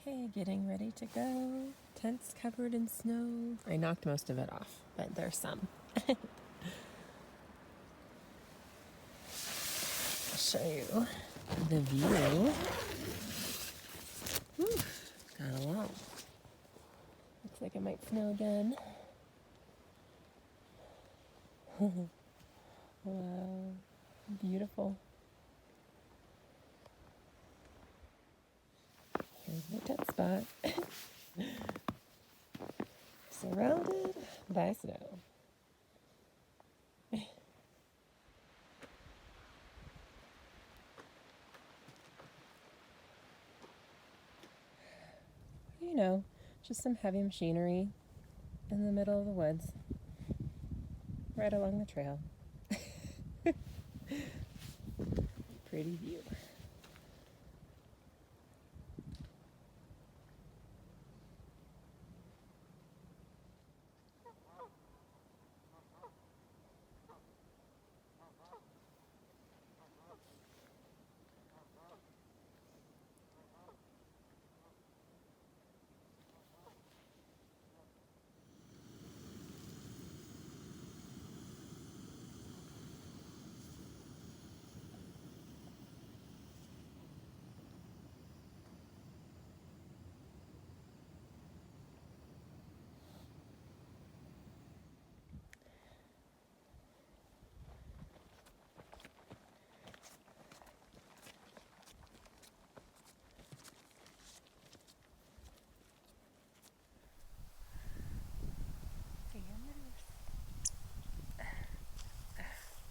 Okay, getting ready to go. Tent's covered in snow. I knocked most of it off, but there's some. I'll show you the view. Whew, got a lot. Looks like it might snow again. Wow, beautiful. Here's my tent spot. Surrounded by snow. You know, just some heavy machinery in the middle of the woods, right along the trail. Pretty view.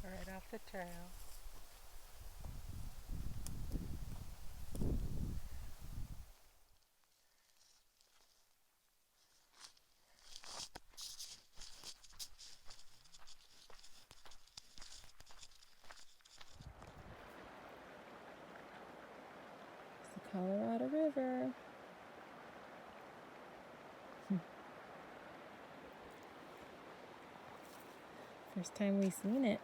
Right off the trail. It's the Colorado River. First time we've seen it.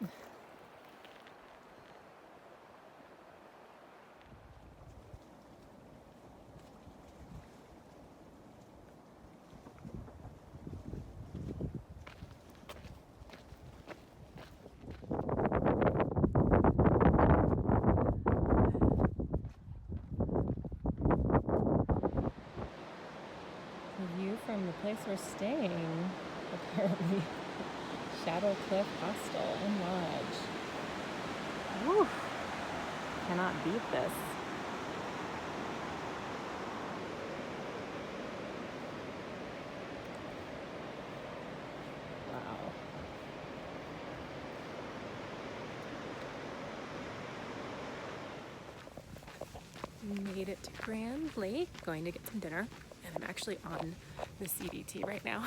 The view from the place we're staying, apparently. Shadow Cliff Hostel and Lodge. Woo! Cannot beat this. Wow. We made it to Grand Lake, going to get some dinner, and I'm actually on the CDT right now,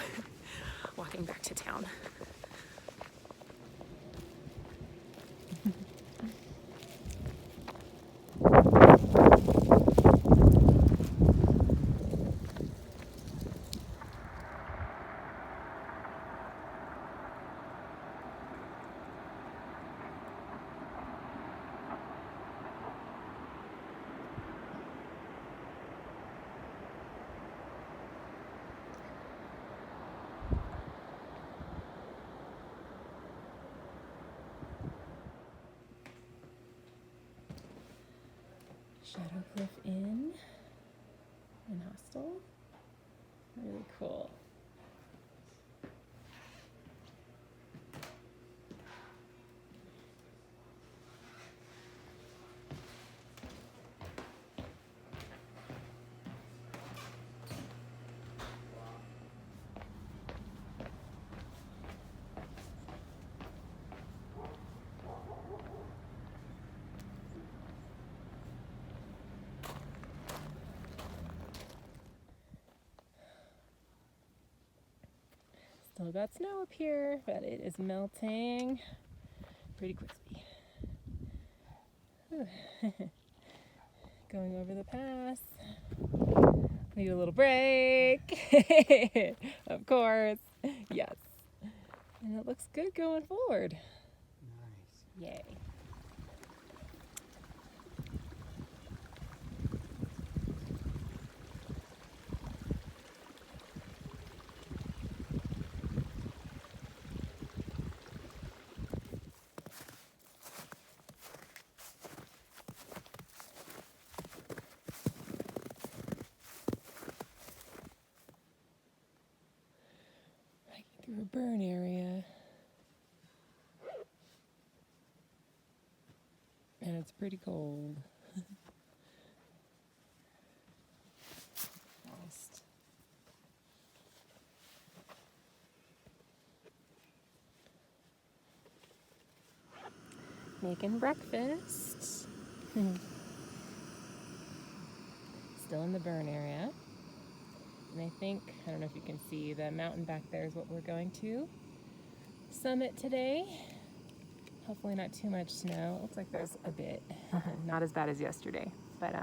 walking back to town. Shadow Cliff Inn and Hostel. Really cool. Still got snow up here, but it is melting pretty quickly. Going over the pass. Need a little break. Of course. Yes. And it looks good going forward. Nice. Yay. burn area. And it's pretty cold. Just making breakfast. Still in the burn area. And I don't know if you can see, the mountain back there is what we're going to summit today. Hopefully not too much snow. It looks like there's a bit. Not as bad as yesterday. But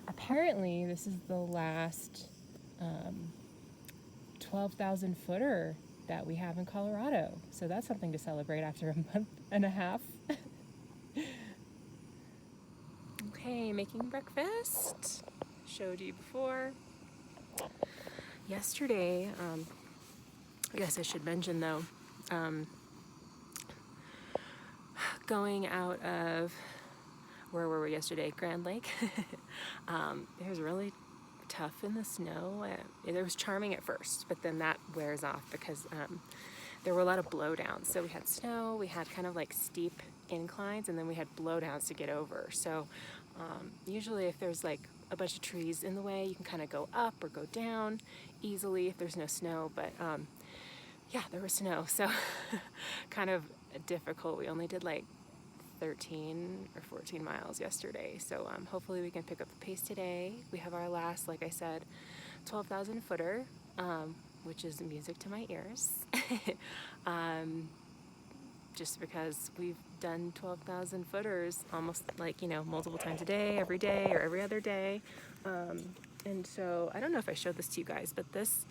apparently this is the last 12,000 footer that we have in Colorado. So that's something to celebrate after a month and a half. Okay, making breakfast. Showed you before. Yesterday, I guess I should mention though, going out of, where were we yesterday? Grand Lake. It was really tough in the snow. It was charming at first, but then that wears off because there were a lot of blowdowns. So we had snow, we had kind of like steep inclines, and then we had blowdowns to get over. So usually if there's like a bunch of trees in the way, you can kind of go up or go down easily if there's no snow. But yeah, there was snow, so kind of difficult. We only did like 13 or 14 miles yesterday, so hopefully we can pick up the pace today. We have our last, like I said, 12,000 footer, which is music to my ears. Just because we've done 12,000 footers almost like, multiple times a day, every day or every other day. And so I don't know if I showed this to you guys, but this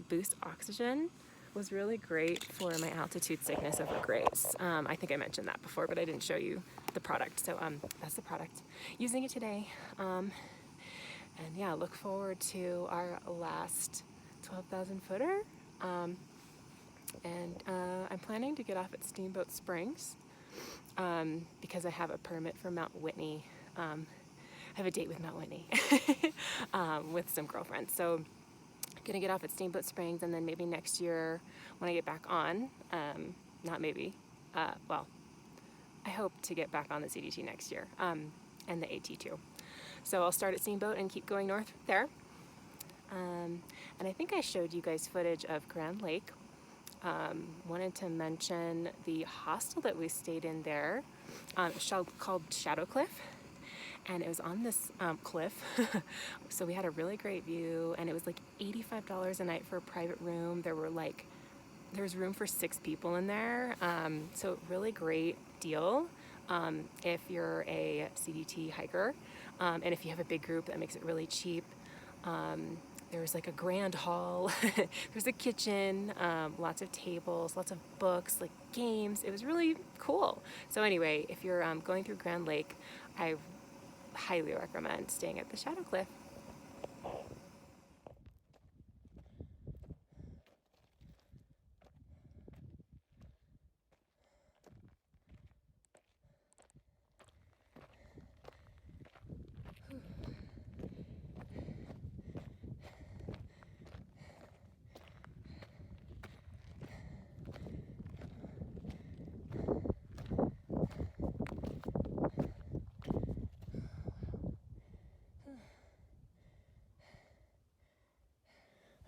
Boost Oxygen was really great for my altitude sickness over grace. I think I mentioned that before, but I didn't show you the product. So that's the product. Using it today. And yeah, look forward to our last 12,000 footer. And I'm planning to get off at Steamboat Springs because I have a permit for Mount Whitney. I have a date with Mount Whitney with some girlfriends. So I'm going to get off at Steamboat Springs, and then maybe next year when I get back on, not maybe, well, I hope to get back on the CDT next year, and the AT too. So I'll start at Steamboat and keep going north there. And I think I showed you guys footage of Grand Lake. Wanted to mention the hostel that we stayed in there, called Shadow Cliff, and it was on this cliff. So we had a really great view, and it was like $85 a night for a private room. There was room for 6 people in there, so really great deal if you're a CDT hiker, and if you have a big group, that makes it really cheap. There was like a grand hall, there's a kitchen, lots of tables, lots of books, like games. It was really cool. So anyway, if you're going through Grand Lake, I highly recommend staying at the Shadow Cliff.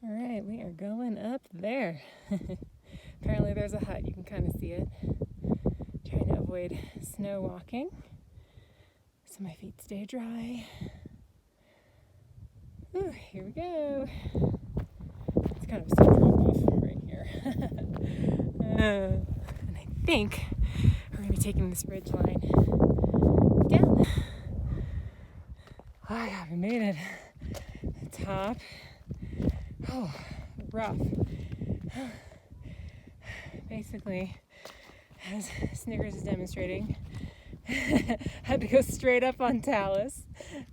All right, we are going up there. Apparently there's a hut, you can kind of see it. Trying to avoid snow walking so my feet stay dry. Ooh, here we go. It's kind of a steep drop off right here. And I think we're going to be taking this ridge line down. Oh my God, we made it. The top. Oh, rough. Basically, as Snickers is demonstrating, had to go straight up on talus.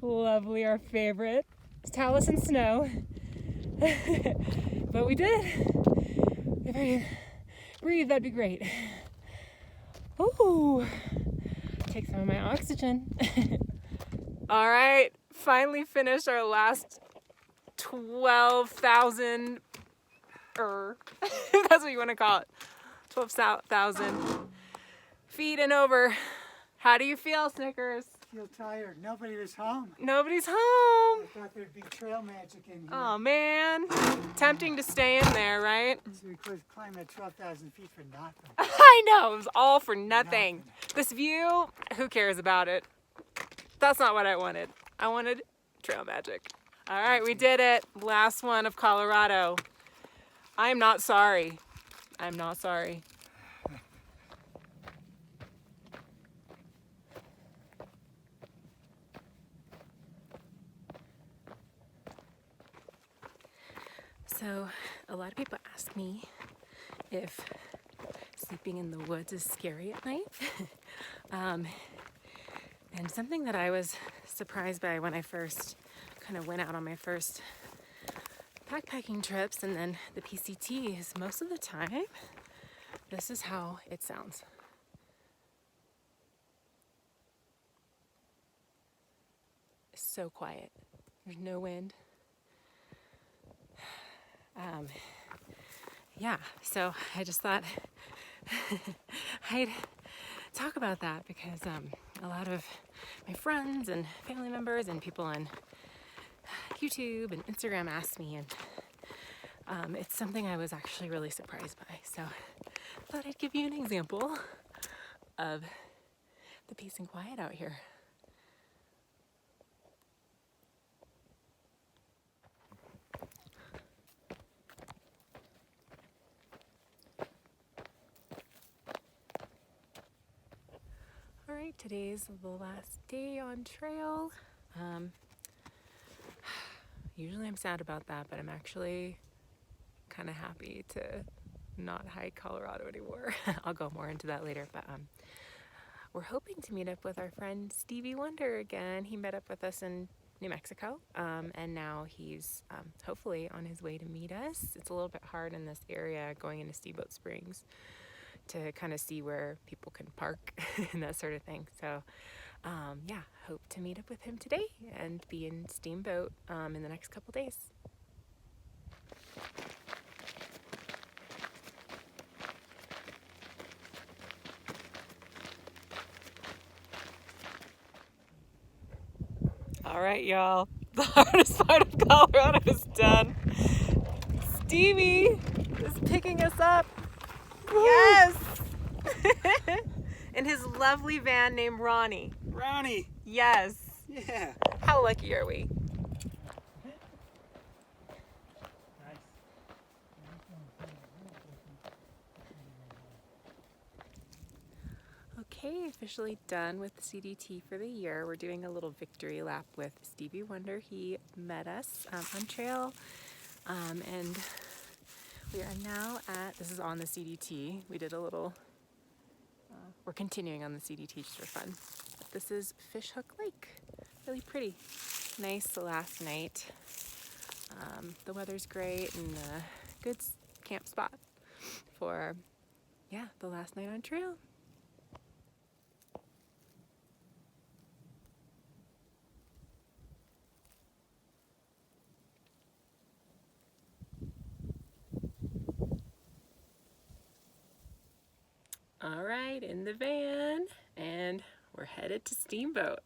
Lovely, our favorite. It's talus and snow. But we did. If I could breathe, that'd be great. Ooh, take some of my oxygen. All right, finally finished our last 12,000 That's what you want to call it. 12,000 feet and over. How do you feel, Snickers? I feel tired. Nobody was home. Nobody's home. I thought there'd be trail magic in here. Oh man, tempting to stay in there, right? So we could climb at 12,000 feet for nothing. I know, it was all for nothing. This view, who cares about it? That's not what I wanted. I wanted trail magic. All right, we did it. Last one of Colorado. I'm not sorry. I'm not sorry. So, a lot of people ask me if sleeping in the woods is scary at night. And something that I was surprised by when I first kind of went out on my first backpacking trips and then the PCT is most of the time, this is how it sounds. It's so quiet. There's no wind. Yeah, so I just thought I'd talk about that because a lot of my friends and family members and people on YouTube and Instagram asked me, and it's something I was actually really surprised by. So I thought I'd give you an example of the peace and quiet out here. Alright, today's the last day on trail. Usually I'm sad about that, but I'm actually kind of happy to not hike Colorado anymore. I'll go more into that later, but we're hoping to meet up with our friend Stevie Wonder again. He met up with us in New Mexico, and now he's hopefully on his way to meet us. It's a little bit hard in this area going into Steamboat Springs to kind of see where people can park and that sort of thing. So yeah, hope to meet up with him today and be in Steamboat in the next couple days. All right, y'all, the hardest part of Colorado is done. Stevie is picking us up. Yes! In his lovely van named Ronnie. Ronnie! Yes. Yeah. How lucky are we? Okay, officially done with the CDT for the year. We're doing a little victory lap with Stevie Wonder. He met us on trail, and we are now at, this is on the CDT. We did a little, we're continuing on the CDT just for fun. But this is Fishhook Lake. Really pretty. Nice the last night. The weather's great and a good camp spot for, yeah, the last night on trail. All right, in the van, and we're headed to Steamboat.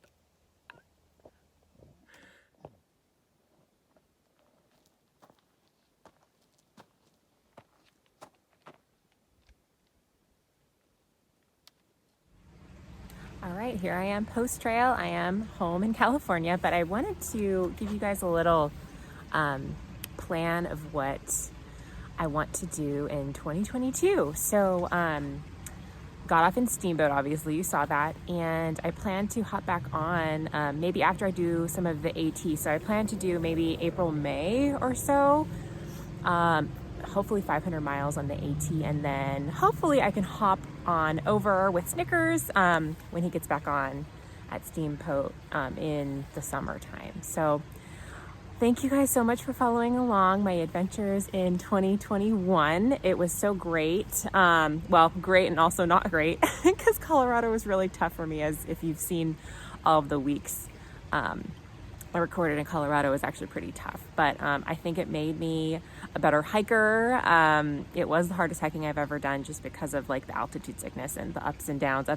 All right, here I am post-trail. I am home in California, but I wanted to give you guys a little plan of what I want to do in 2022. So, got off in Steamboat, obviously, you saw that, and I plan to hop back on maybe after I do some of the AT. So I plan to do maybe April, May or so, hopefully 500 miles on the AT, and then hopefully I can hop on over with Snickers when he gets back on at Steamboat in the summertime. So thank you guys so much for following along my adventures in 2021. It was so great. Well, great and also not great because Colorado was really tough for me, as if you've seen all of the weeks I recorded in Colorado was actually pretty tough, but I think it made me a better hiker. It was the hardest hiking I've ever done just because of like the altitude sickness and the ups and downs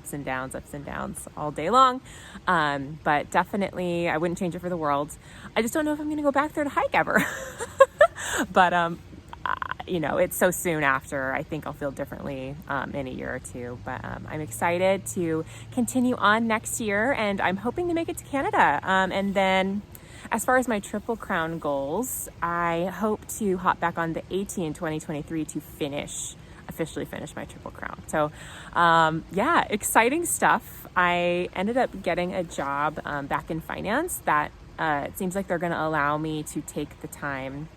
all day long. But definitely I wouldn't change it for the world. I just don't know if I'm going to go back there to hike ever. But, it's so soon after. I think I'll feel differently in a year or two. But I'm excited to continue on next year, and I'm hoping to make it to Canada. And then as far as my Triple Crown goals, I hope to hop back on the AT in 2023 to officially finish my Triple Crown. So exciting stuff. I ended up getting a job back in finance that it seems like they're going to allow me to take the time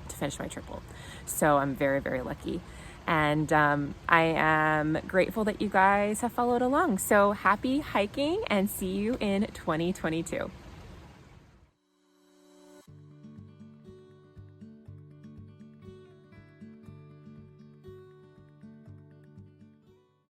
to finish my triple. So I'm very, very lucky. And I am grateful that you guys have followed along. So happy hiking, and see you in 2022.